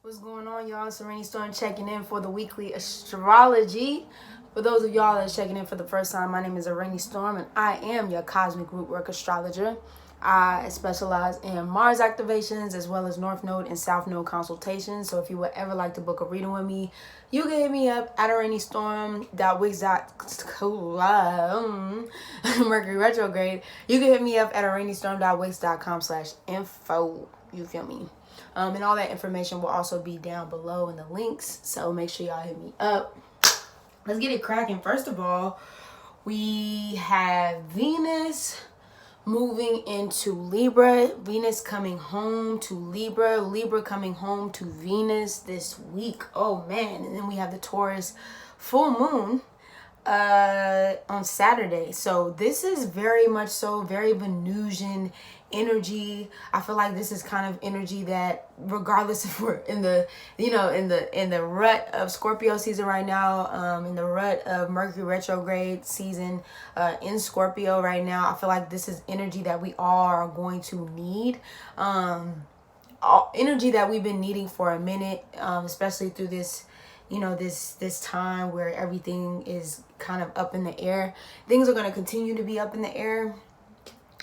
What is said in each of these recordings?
What's going on, y'all? It's Araneae Storm checking in for the weekly astrology. For those of y'all that's checking in for the first time, my name is Araneae Storm, and I am your Cosmic Rootwork astrologer. I specialize in Mars activations as well as North Node and South Node consultations. So if you would ever like to book a reading with me, you can hit me up at araneastorm.wix.com. Mercury retrograde. You can hit me up at araneastorm.wix.com/info. You feel me? And all that information will also be down below in the links. So make sure y'all hit me up. Let's get it cracking. First of all, we have Venus moving into Libra. Venus coming home to Libra. Libra coming home to Venus this week. Oh, man. And then we have the Taurus full moon on Saturday. So this is very much so very Venusian energy. I feel like this is kind of energy that, regardless if we're in the in the rut of Scorpio season right now, in the rut of Mercury retrograde season in Scorpio right now, I feel like this is energy that we all are going to need, energy that we've been needing for a minute, especially through this this time where everything is kind of up in the air. Things are going to continue to be up in the air.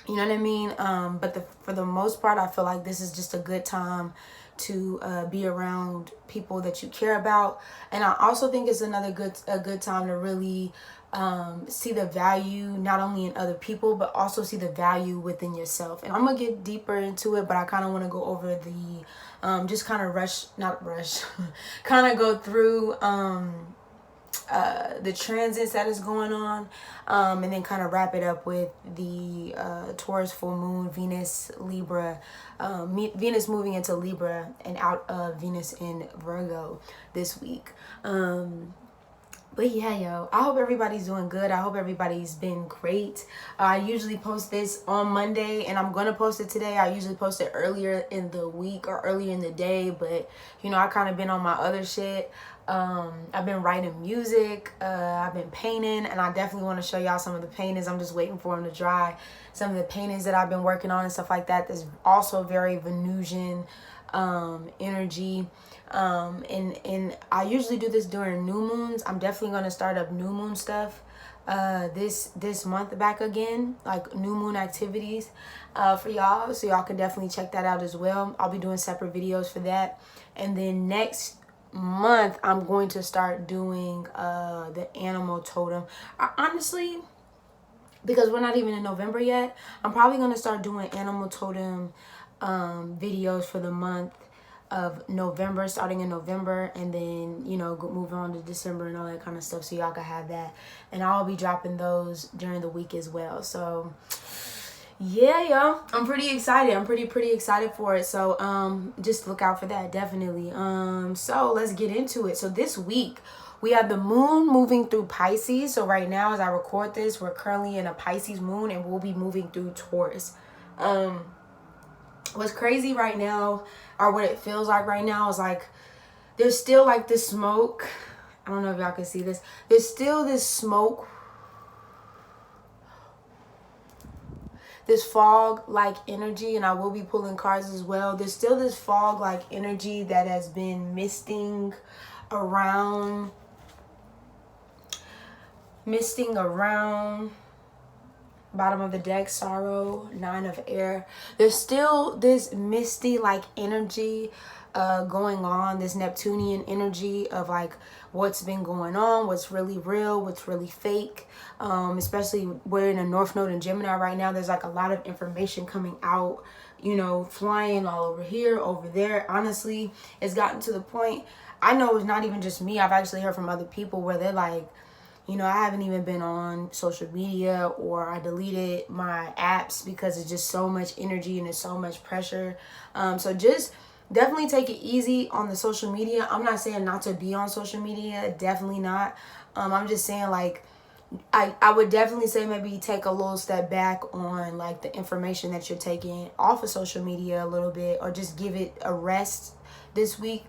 You know what I mean? But for the most part, I feel like this is just a good time to be around people that you care about. And I also think it's a good time to really see the value not only in other people, but also see the value within yourself. And I'm going to get deeper into it, but I kind of want to go over the just kind of kind of go through the transits that is going on, and then kind of wrap it up with the Taurus full moon, Venus Libra, Venus moving into Libra and out of Venus in Virgo this week. But yeah, yo, I hope everybody's doing good. I hope everybody's been great. I usually post this on Monday, and I'm going to post it today. I usually post it earlier in the week or earlier in the day, but, I kind of been on my other shit. I've been writing music. I've been painting, and I definitely want to show y'all some of the paintings. I'm just waiting for them to dry. Some of the paintings that I've been working on and stuff like that. That's also very Venusian energy. And I usually do this during new moons. I'm definitely going to start up new moon stuff this month back again, like new moon activities for y'all, so y'all can definitely check that out as well. I'll be doing separate videos for that. And then next month I'm going to start doing the animal totem. Honestly, because we're not even in November yet, I'm probably going to start doing animal totem videos for the month of November, starting in November, and then move on to December and all that kind of stuff, so y'all can have that. And I'll be dropping those during the week as well. So yeah, y'all, I'm pretty excited. I'm pretty excited for it. So just look out for that, definitely. So let's get into it. So this week we have the moon moving through Pisces. So right now, as I record this, we're currently in a Pisces moon, and we'll be moving through Taurus. What's crazy right now, or what it feels like right now, is like there's still like this smoke. I don't know if y'all can see this. There's still this smoke, this fog-like energy, and I will be pulling cards as well. There's still this fog-like energy that has been misting around. Bottom of the deck, sorrow, 9 of air. There's still this misty like energy going on, this Neptunian energy of like what's been going on, what's really real, what's really fake. Especially we're in a North Node in Gemini right now. There's like a lot of information coming out, flying all over here, over there. Honestly, it's gotten to the point, I know it's not even just me, I've actually heard from other people where they're like, I haven't even been on social media, or I deleted my apps because it's just so much energy and it's so much pressure. So just definitely take it easy on the social media. I'm not saying not to be on social media, definitely not. I'm just saying like I would definitely say maybe take a little step back on like the information that you're taking off of social media a little bit, or just give it a rest this week,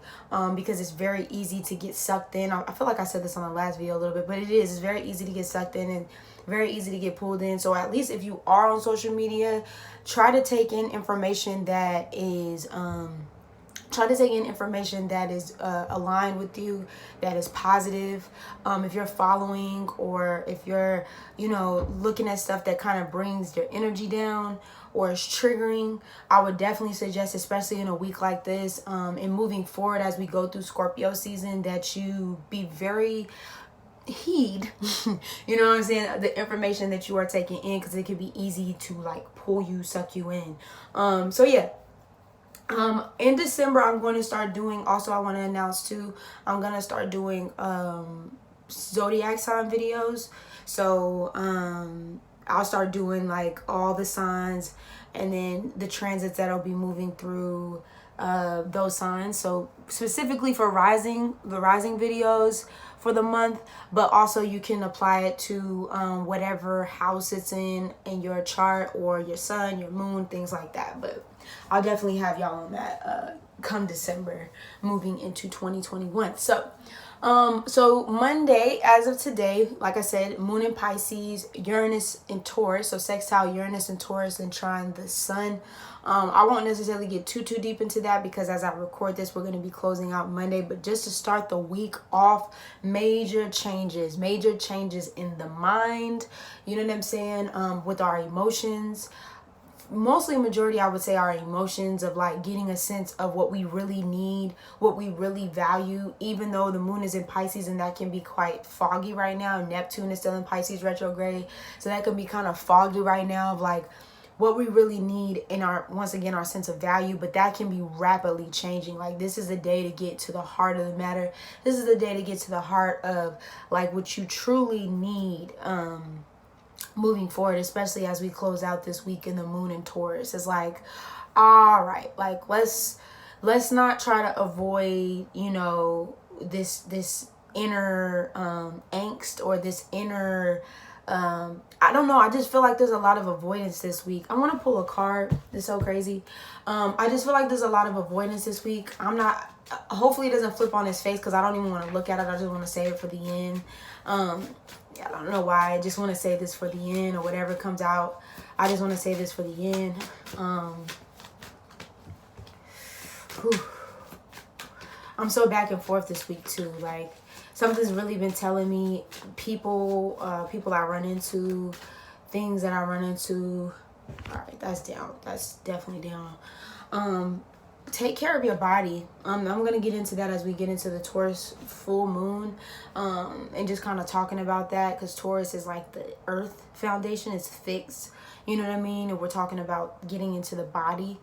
because it's very easy to get sucked in. I feel like I said this on the last video a little bit, but it's very easy to get sucked in and very easy to get pulled in. So at least if you are on social media, try to take in information that is try to take in information that is aligned with you, that is positive. If you're following, or if you're, you know, looking at stuff that kind of brings your energy down or is triggering, I would definitely suggest, especially in a week like this, and moving forward as we go through Scorpio season, that you be very heed you know what I'm saying, the information that you are taking in, because it could be easy to like pull you, suck you in. So yeah, in December I'm going to start doing, also I want to announce too, I'm going to start doing zodiac sign videos. So I'll start doing like all the signs, and then the transits that'll be moving through those signs. So specifically for the rising videos for the month, but also you can apply it to whatever house it's in your chart, or your sun, your moon, things like that. But I'll definitely have y'all on that come December, moving into 2021. So Monday, as of today, like I said, moon in Pisces, Uranus in Taurus, so sextile Uranus and Taurus and trine the sun. I won't necessarily get too deep into that, because as I record this, we're going to be closing out Monday. But just to start the week off, major changes in the mind, you know what I'm saying, with our emotions. Mostly majority, I would say, our emotions, of like getting a sense of what we really need, what we really value, even though the moon is in Pisces, and that can be quite foggy right now. Neptune is still in Pisces retrograde, so that can be kind of foggy right now, of like what we really need in our, once again, our sense of value. But that can be rapidly changing. Like, this is the day to get to the heart of the matter. This is the day to get to the heart of like what you truly need moving forward, especially as we close out this week in the moon in Taurus. It's like, all right, like let's not try to avoid, you know, this inner angst, or this inner I don't know, I just feel like there's a lot of avoidance this week. I want to pull a card. It's so crazy. I just feel like there's a lot of avoidance this week. I'm not, hopefully it doesn't flip on his face, because I don't even want to look at it. I just want to save it for the end. I don't know why. I just want to say this for the end, or whatever comes out. I just want to say this for the end. I'm so back and forth this week too. Like, something's really been telling me, people I run into, things that I run into. All right, that's down. That's definitely down. Take care of your body. I'm going to get into that as we get into the Taurus full moon, and just kind of talking about that, because Taurus is like the earth foundation. It's fixed, you know what I mean? And we're talking about getting into the body.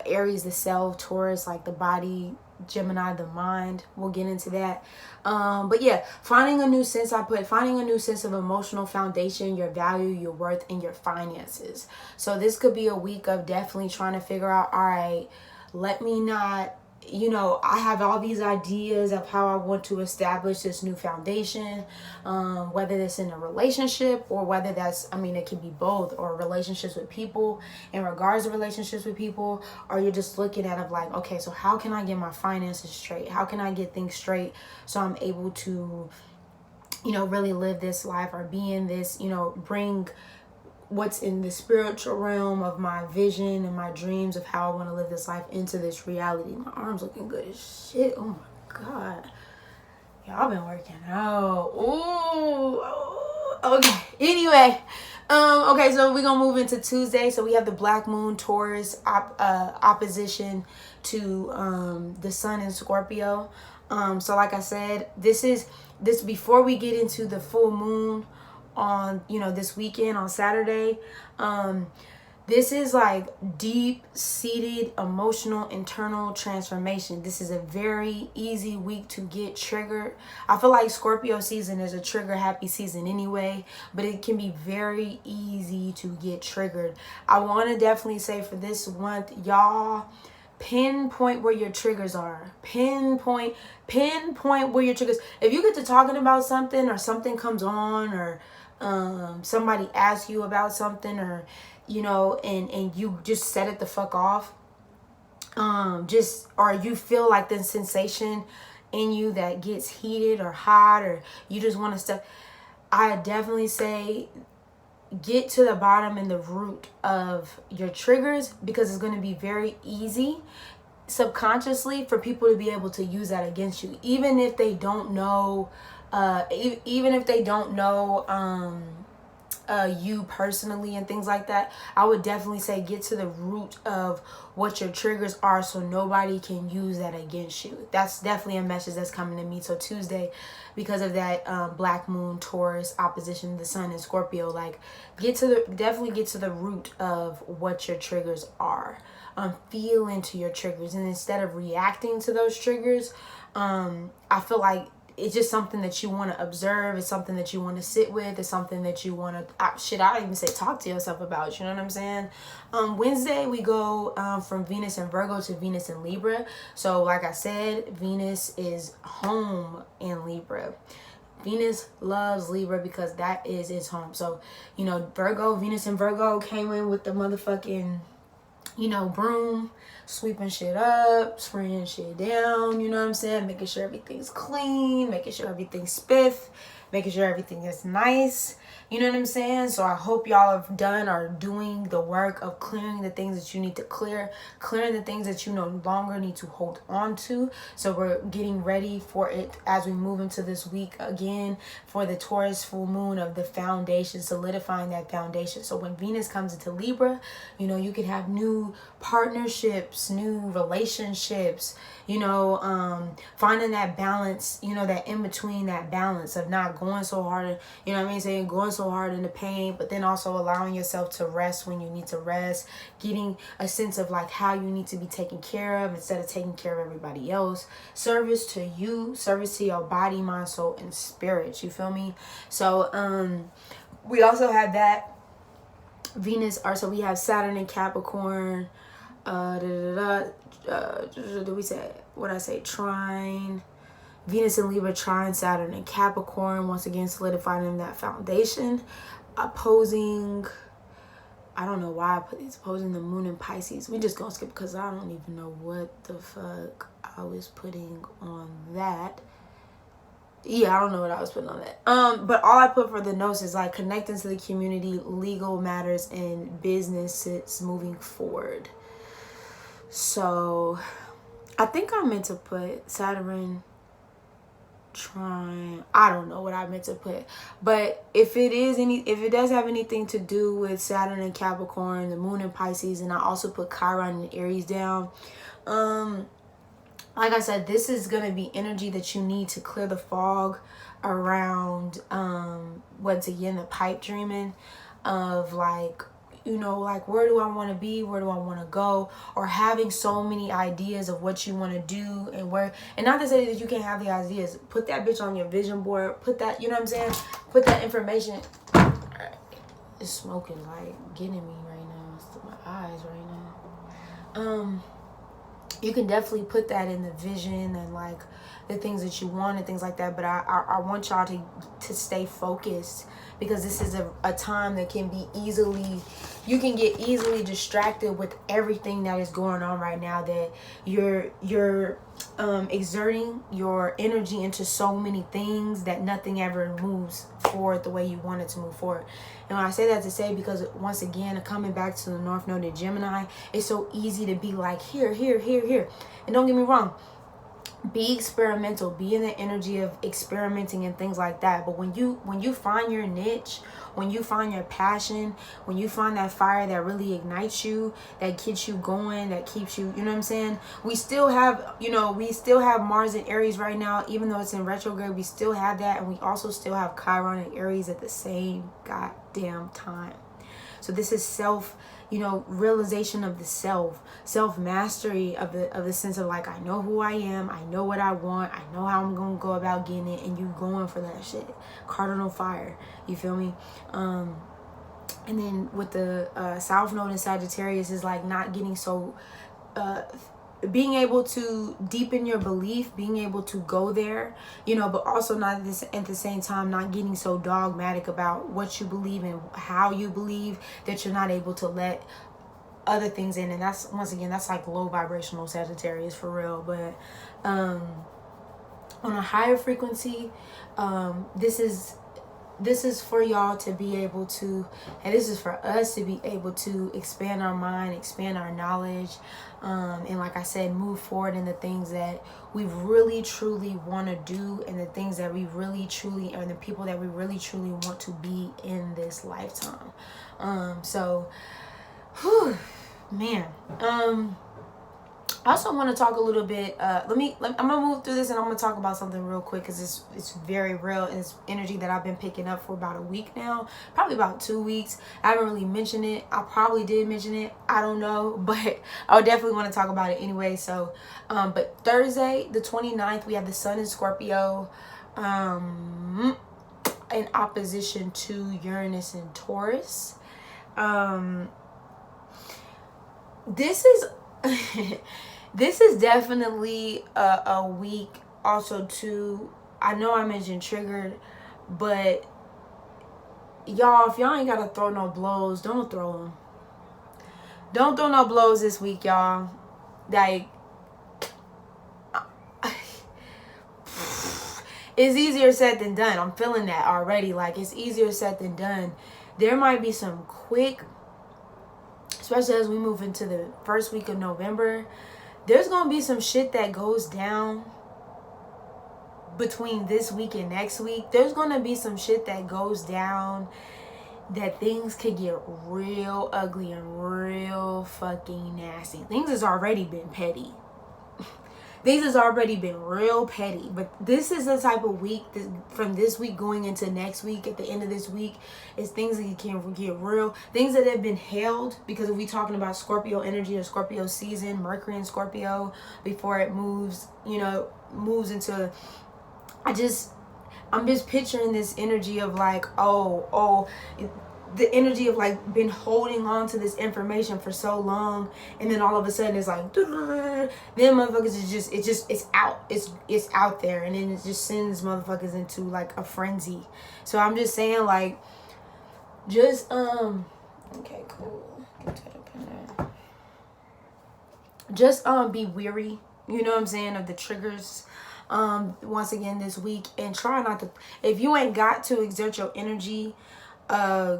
Aries, the self, Taurus, like the body, Gemini, the mind. We'll get into that. But yeah, finding a new sense of emotional foundation, your value, your worth, and your finances. So this could be a week of definitely trying to figure out, all right, let me not, you know, I have all these ideas of how I want to establish this new foundation, whether that's in a relationship, or whether that's, I mean, it can be both, or relationships with people, in regards to relationships with people, or you're just looking at it like, okay, so how can I get my finances straight? How can I get things straight so I'm able to, you know, really live this life, or be in this, you know, bring what's in the spiritual realm of my vision and my dreams of how I want to live this life into this reality. My arm's looking good as shit. Oh my God. Y'all been working out. Ooh. Okay. Anyway. Okay, so we're going to move into Tuesday. So we have the Black Moon Taurus opposition to the Sun in Scorpio. So like I said, this before we get into the full moon on, you know, this weekend on Saturday, this is like deep-seated emotional internal transformation. This is a very easy week to get triggered. I feel like Scorpio season is a trigger happy season anyway, but it can be very easy to get triggered. I want to definitely say for this month, y'all, pinpoint where your triggers are. Pinpoint where your triggers. If you get to talking about something, or something comes on, or somebody asks you about something, or, you know, and you just set it the fuck off, or you feel like the sensation in you that gets heated or hot, or you just want to stuff, I definitely say get to the bottom and the root of your triggers, because it's going to be very easy subconsciously for people to be able to use that against you, even if they don't know even if they don't know you personally and things like that. I would definitely say get to the root of what your triggers are, so nobody can use that against you. That's definitely a message that's coming to me. So Tuesday, because of that black moon Taurus opposition, the sun in Scorpio, like definitely get to the root of what your triggers are. Feel into your triggers, and instead of reacting to those triggers, I feel like it's just something that you want to observe. It's something that you want to sit with. It's something that you want to, I don't even say talk to yourself about. You know what I'm saying? Wednesday, we go from Venus in Virgo to Venus in Libra. So like I said, Venus is home in Libra. Venus loves Libra because that is its home. So, you know, Venus in Virgo came in with the motherfucking, you know, broom, sweeping shit up, spraying shit down, you know what I'm saying? Making sure everything's clean, making sure everything's spiff, making sure everything is nice. You know what I'm saying? So I hope y'all have done or doing the work of clearing the things that you need to clear, clearing the things that you no longer need to hold on to. So we're getting ready for it as we move into this week again for the Taurus full moon of the foundation, solidifying that foundation. So when Venus comes into Libra, you know, you can have new partnerships, new relationships, you know, finding that balance, you know, that in between, that balance of not going so hard, you know what I mean, saying going so hard in the pain, but then also allowing yourself to rest when you need to rest, getting a sense of like how you need to be taken care of instead of taking care of everybody else, service to you, service to your body, mind, soul, and spirit. You feel me? So we also have that Venus, or so we have Saturn in Capricorn, did we say, what I say, trine, Venus in Libra, trine Saturn in Capricorn, once again solidifying that foundation, opposing, I don't know why I put these, opposing the moon in Pisces. We just gonna skip because I don't even know what the fuck I was putting on that. Yeah, I don't know what I was putting on that. But all I put for the notes is like connecting to the community, legal matters, and businesses moving forward. So I think I meant to put Saturn trine. I don't know what I meant to put, but if it does have anything to do with Saturn and Capricorn, the moon in Pisces, and I also put Chiron and Aries down. Like I said, this is gonna be energy that you need to clear the fog around once again the pipe dreaming of like, you know, like where do I want to be, where do I want to go, or having so many ideas of what you want to do and where, and not to say that you can't have the ideas, put that bitch on your vision board, put that, you know what I'm saying, put that information. It's smoking like getting me right now, it's to my eyes right now. You can definitely put that in the vision and like the things that you want and things like that, but I want y'all to stay focused, because this is a time that can be you can get easily distracted with everything that is going on right now, that you're exerting your energy into so many things that nothing ever moves forward the way you want it to move forward. And when I say that to say, because once again, coming back to the North Node in Gemini, it's so easy to be like here. And don't get me wrong, be experimental, be in the energy of experimenting and things like that. But when you find your niche, when you find your passion, when you find that fire that really ignites you, that gets you going, that keeps you, you know what I'm saying? We still have Mars in Aries right now, even though it's in retrograde, we still have that. And we also still have Chiron in Aries at the same goddamn time. So this is realization of the self mastery of the sense of like, I know who I am, I know what I want, I know how I'm gonna go about getting it, and you going for that shit. Cardinal fire, you feel me? And then with the South Node in Sagittarius is like not getting so being able to deepen your belief, being able to go there, but also not at the same time not getting so dogmatic about what you believe and how you believe that you're not able to let other things in. And that's, once again, that's like low vibrational Sagittarius for real. But on a higher frequency, this is this is for y'all to be able to, and this is for us to be able to expand our mind, expand our knowledge, and like I said, move forward in the things that we really truly want to do, and the things that we really truly, and the people that we really truly want to be in this lifetime. So whew, man. I also want to talk a little bit. I'm gonna move through this, and I'm gonna talk about something real quick, because it's very real, and it's energy that I've been picking up for about a week now, probably about 2 weeks. I haven't really mentioned it. I probably did mention it. I don't know, but I would definitely want to talk about it anyway. So, but Thursday, the 29th, we have the Sun in Scorpio, in opposition to Uranus and Taurus. This is this is definitely a week also too. I know I mentioned triggered, but y'all, if y'all ain't gotta throw no blows, don't throw them. Don't throw no blows this week, y'all. Like, it's easier said than done. I'm feeling that already. Like, it's easier said than done. There might be some quick, especially as we move into the first week of November, there's going to be some shit that goes down between this week and next week. There's going to be some shit that goes down that things could get real ugly and real fucking nasty. Things has already been petty. Things has already been real petty. But this is the type of week that, from this week going into next week, at the end of this week, is things that can get real. Things that have been held, because if we talking about Scorpio energy or Scorpio season, Mercury in Scorpio, before it moves, moves into, I'm just picturing this energy of like, the energy of like been holding on to this information for so long, and then all of a sudden it's like, then motherfuckers is it's out there, and then it just sends motherfuckers into like a frenzy. So I'm just saying, like, just okay, cool, get that up in there. Just be weary, you know what I'm saying, of the triggers once again this week, and try not to, if you ain't got to exert your energy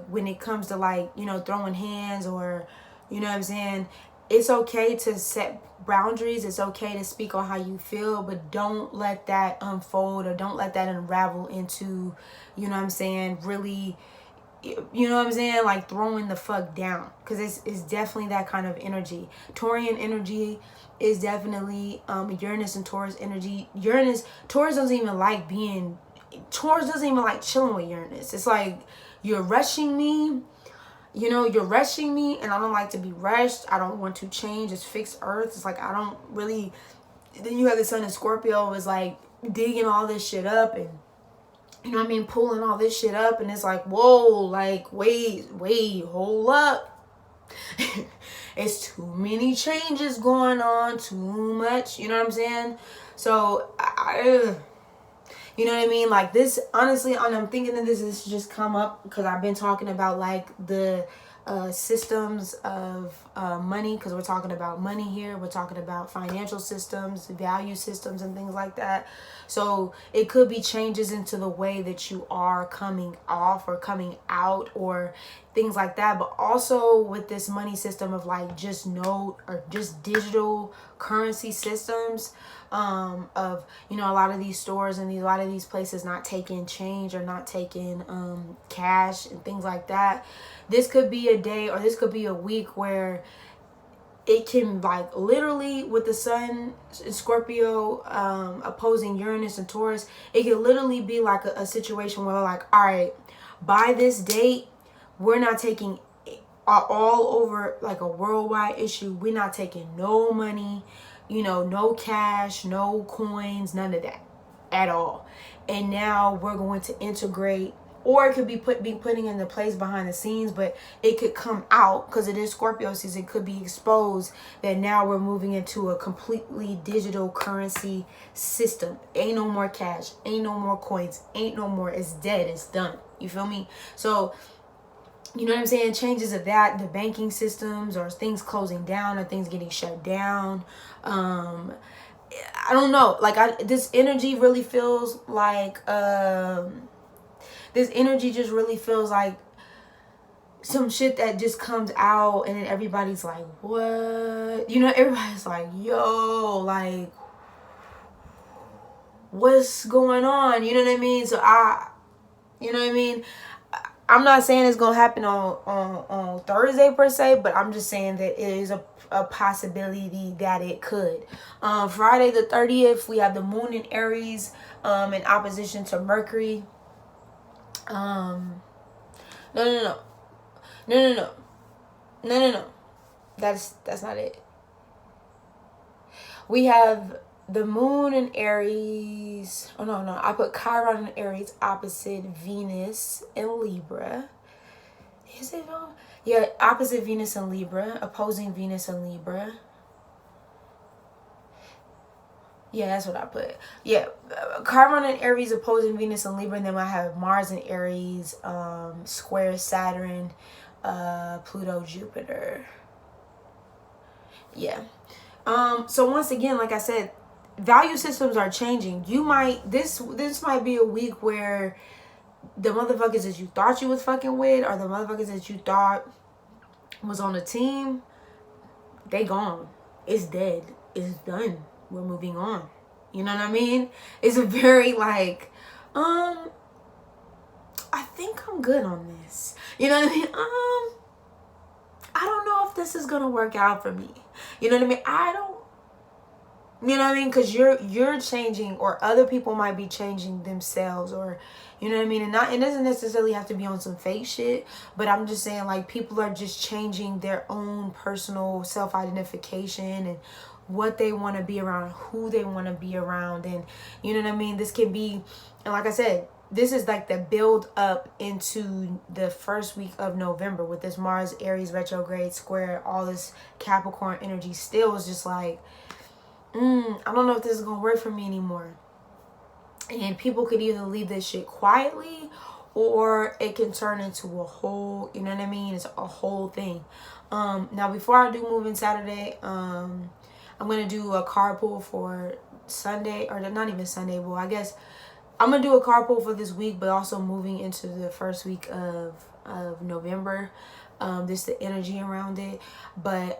when it comes to, like, throwing hands, or, you know what I'm saying, it's okay to set boundaries. It's okay to speak on how you feel, but don't let that unfold, or don't let that unravel into, you know what I'm saying, really, you know what I'm saying, like throwing the fuck down, because it's definitely that kind of energy. Taurian energy is definitely Uranus and Taurus energy. Taurus doesn't even like chilling with Uranus. It's like, you're rushing me, and I don't like to be rushed. I don't want to change. It's fixed earth. It's like, I don't really. Then you have the Sun in Scorpio, is like digging all this shit up, and you know what I mean, pulling all this shit up, and it's like, whoa, like, wait, hold up. It's too many changes going on, too much, you know what I'm saying? So you know what I mean? Like, this, honestly, and I'm thinking that this has just come up because I've been talking about, like, the systems of money, because we're talking about money here. We're talking about financial systems, value systems, and things like that. So it could be changes into the way that you are coming off or coming out, or things like that. But also with this money system of, like, just note or just digital currency systems, of, a lot of these stores and a lot of these places not taking change, or not taking cash and things like that. This could be a day, or this could be a week where it can, like, literally, with the Sun in Scorpio opposing Uranus and Taurus, it can literally be like a situation where, like, all right, by this date, we're not taking all over, like, a worldwide issue. We're not taking no money, no cash, no coins, none of that at all. And now we're going to integrate, or it could be putting into place behind the scenes, but it could come out, because it is Scorpio season, it could be exposed that now we're moving into a completely digital currency system. Ain't no more cash, ain't no more coins, ain't no more, it's dead, it's done. You feel me? So, you know what I'm saying? Changes of that, the banking systems, or things closing down, or things getting shut down. I don't know. Like, this energy really feels like, this energy just really feels like some shit that just comes out and then everybody's like, what? You know, everybody's like, yo, like, what's going on? You know what I mean? So you know what I mean? I'm not saying it's going to happen on Thursday per se, but I'm just saying that it is a possibility that it could. Friday the 30th, we have the moon in Aries in opposition to Mercury. No. That's not it. We have the moon in Aries. Oh, no. I put Chiron in Aries opposite Venus in Libra. Is it? Yeah, opposite Venus in Libra. Opposing Venus in Libra. Yeah, that's what I put. Yeah, Chiron in Aries opposing Venus in Libra. And then I have Mars in Aries, square Saturn, Pluto, Jupiter. Yeah. So once again, like I said, value systems are changing. You might, this might be a week where the motherfuckers that you thought you was fucking with, or the motherfuckers that you thought was on the team, they gone. It's dead. It's done. We're moving on. You know what I mean? It's a very like, I think I'm good on this. You know what I mean? I don't know if this is gonna work out for me. You know what I mean? You know what I mean? Because you're changing, or other people might be changing themselves, or you know what I mean? And it doesn't necessarily have to be on some fake shit, but I'm just saying, like, people are just changing their own personal self-identification and what they want to be around, who they want to be around. And you know what I mean? This can be, and like I said, this is like the build up into the first week of November with this Mars Aries retrograde square, all this Capricorn energy still is just like, I don't know if this is going to work for me anymore. And people could either leave this shit quietly, or it can turn into a whole, you know what I mean? It's a whole thing. Now, before I do Moving Saturday, I'm going to do a card pull for Sunday, or not even Sunday, but I guess I'm going to do a card pull for this week, but also moving into the first week of November. Just the energy around it. But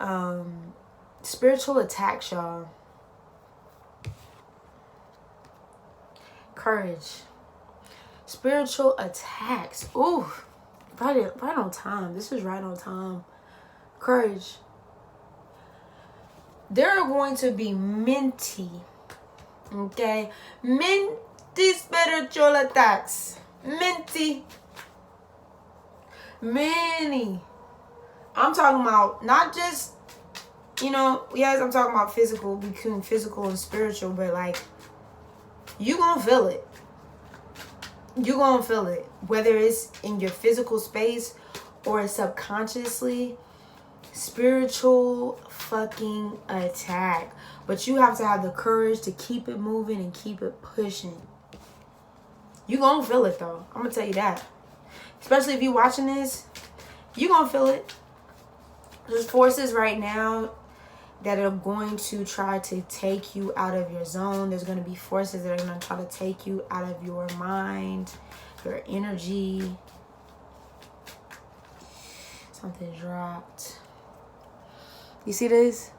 spiritual attacks, y'all. Courage. Spiritual attacks. Ooh, right on time. This is right on time. Courage. There are going to be minty, okay? Minty spiritual attacks. Minty. Many. I'm talking about not just, you know, yes, I'm talking about physical, between physical and spiritual, but like, you gonna feel it. You gonna feel it. Whether it's in your physical space or subconsciously, spiritual fucking attack. But you have to have the courage to keep it moving and keep it pushing. You gonna feel it though. I'm gonna tell you that. Especially if you're watching this, you gonna feel it. There's forces right now that are going to try to take you out of your zone. There's going to be forces that are going to try to take you out of your mind, your energy. Something dropped. You see this?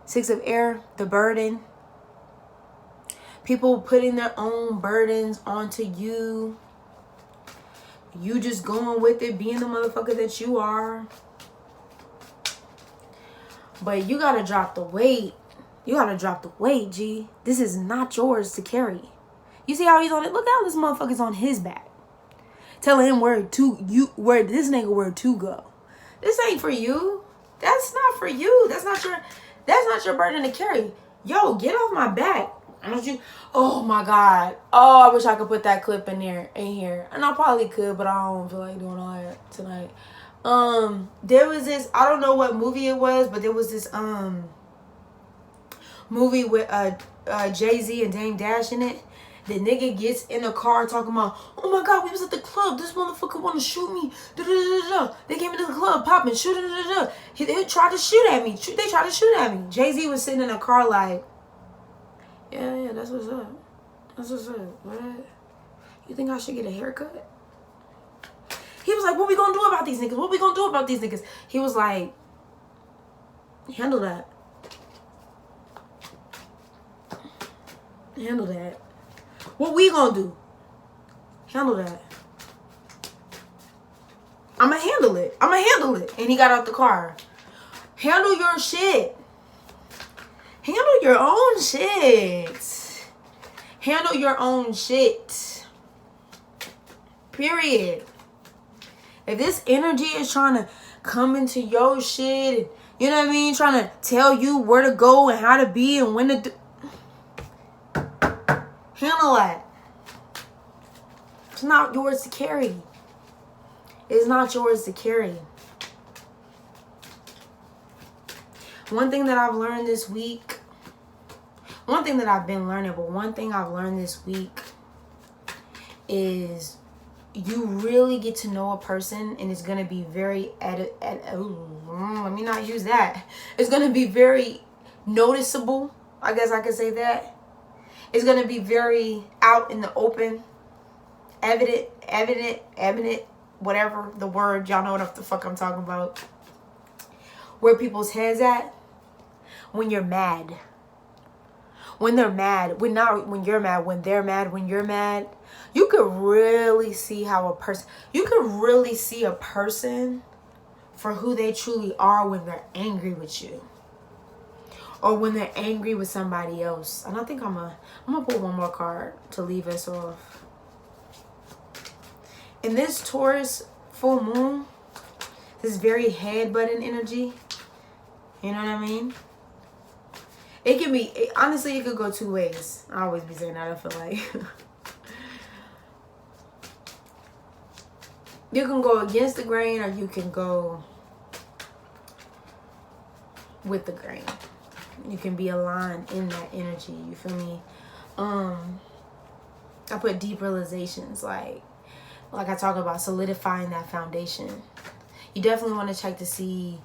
Six of Air, the burden. People putting their own burdens onto you. You just going with it, being the motherfucker that you are. But you gotta drop the weight. You gotta drop the weight, G. This is not yours to carry. You see how he's on it? Look how this motherfucker's on his back. Telling him where this nigga to go. This ain't for you. That's not for you. That's not your burden to carry. Yo, get off my back. I don't you. Oh my God. Oh, I wish I could put that clip in here. And I probably could, but I don't feel like doing all that tonight. There was this, I don't know what movie it was, but there was this movie with Jay-Z and Dame Dash in it. The nigga gets in a car talking about, oh my God, we was at the club, this motherfucker want to shoot me, they came into the club popping, shoot, they tried to shoot at me, they tried to shoot at me. Jay-Z was sitting in a car like, yeah, that's what's up, what, you think I should get a haircut? He was like, what we gonna do about these niggas? What we gonna do about these niggas? He was like, handle that. Handle that. What we gonna do? Handle that. I'ma handle it. I'ma handle it. And he got out the car. Handle your shit. Handle your own shit. Handle your own shit. Period. If this energy is trying to come into your shit, you know what I mean? Trying to tell you where to go and how to be and when to do. Handle that. It's not yours to carry. It's not yours to carry. One thing that I've learned this week, one thing that I've been learning, but one thing I've learned this week is you really get to know a person, and it's going to be very, let me not use that. It's going to be very noticeable. I guess I could say that. It's going to be very out in the open, evident, whatever the word, y'all know what the fuck I'm talking about. Where people's heads at when you're mad. When they're mad. When you're mad. When they're mad. When you're mad. You could really see how a person... You could really see a person for who they truly are when they're angry with you. Or when they're angry with somebody else. And I think I'm gonna pull one more card to leave us off. In this Taurus full moon, this very head-button energy, you know what I mean? It can be, honestly, it could go two ways. I always be saying that, I feel like. You can go against the grain or you can go with the grain. You can be aligned in that energy, you feel me? I put deep realizations, like I talk about solidifying that foundation. You definitely want to check to see,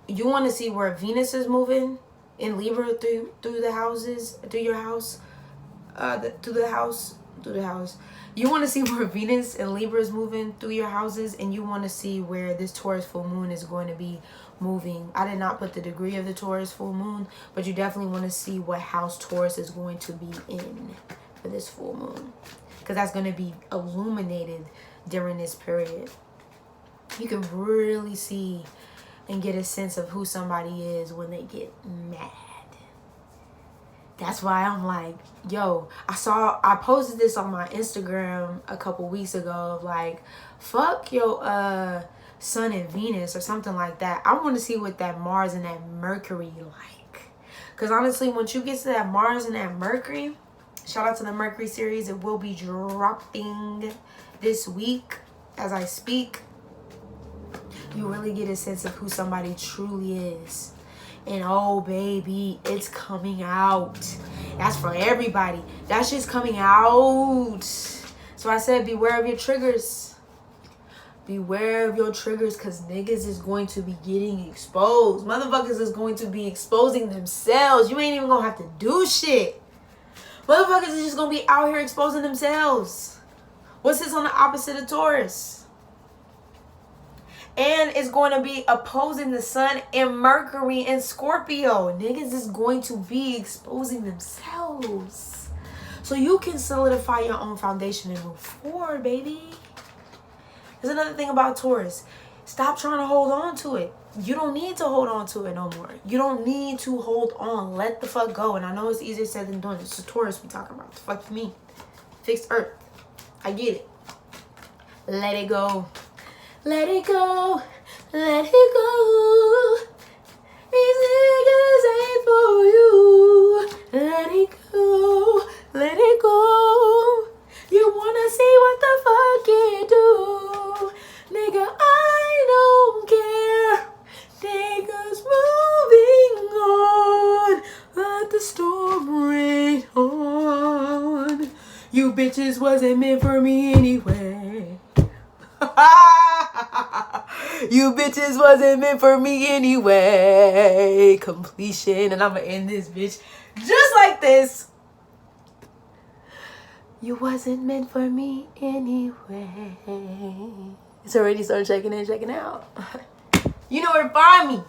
you want to see where Venus is moving in Libra through the houses, through your house, through the house. You want to see where Venus and Libra is moving through your houses, and you want to see where this Taurus full moon is going to be moving. I did not put the degree of the Taurus full moon, but you definitely want to see what house Taurus is going to be in for this full moon, because that's going to be illuminated during this period. You can really see and get a sense of who somebody is when they get mad. That's why I'm like, yo, I posted this on my Instagram a couple weeks ago of like, fuck your Sun and Venus or something like that. I want to see what that Mars and that Mercury like. Because honestly, once you get to that Mars and that Mercury, shout out to the Mercury series. It will be dropping this week as I speak. You really get a sense of who somebody truly is. And oh baby, it's coming out. That's for everybody. That shit's coming out. So I said beware of your triggers. Beware of your triggers, because niggas is going to be getting exposed. Motherfuckers is going to be exposing themselves. You ain't even gonna have to do shit. Motherfuckers is just gonna be out here exposing themselves. What's this on the opposite of Taurus? And it's going to be opposing the Sun and Mercury and Scorpio. Niggas is going to be exposing themselves. So you can solidify your own foundation and move forward, baby. There's another thing about Taurus. Stop trying to hold on to it. You don't need to hold on to it no more. You don't need to hold on. Let the fuck go. And I know it's easier said than done. It's the Taurus we talking about. The fuck me. Fixed earth. I get it. Let it go. Let it go, let it go. These niggas ain't for you. Let it go, let it go. You wanna see what the fuck it do? Nigga, I don't care. Niggas moving on. Let the storm rain on. You bitches wasn't meant for me anyway. You bitches wasn't meant for me anyway. Completion. And I'm gonna end this bitch just like this. You wasn't meant for me anyway. It's already started checking in, checking out. You know where to find me.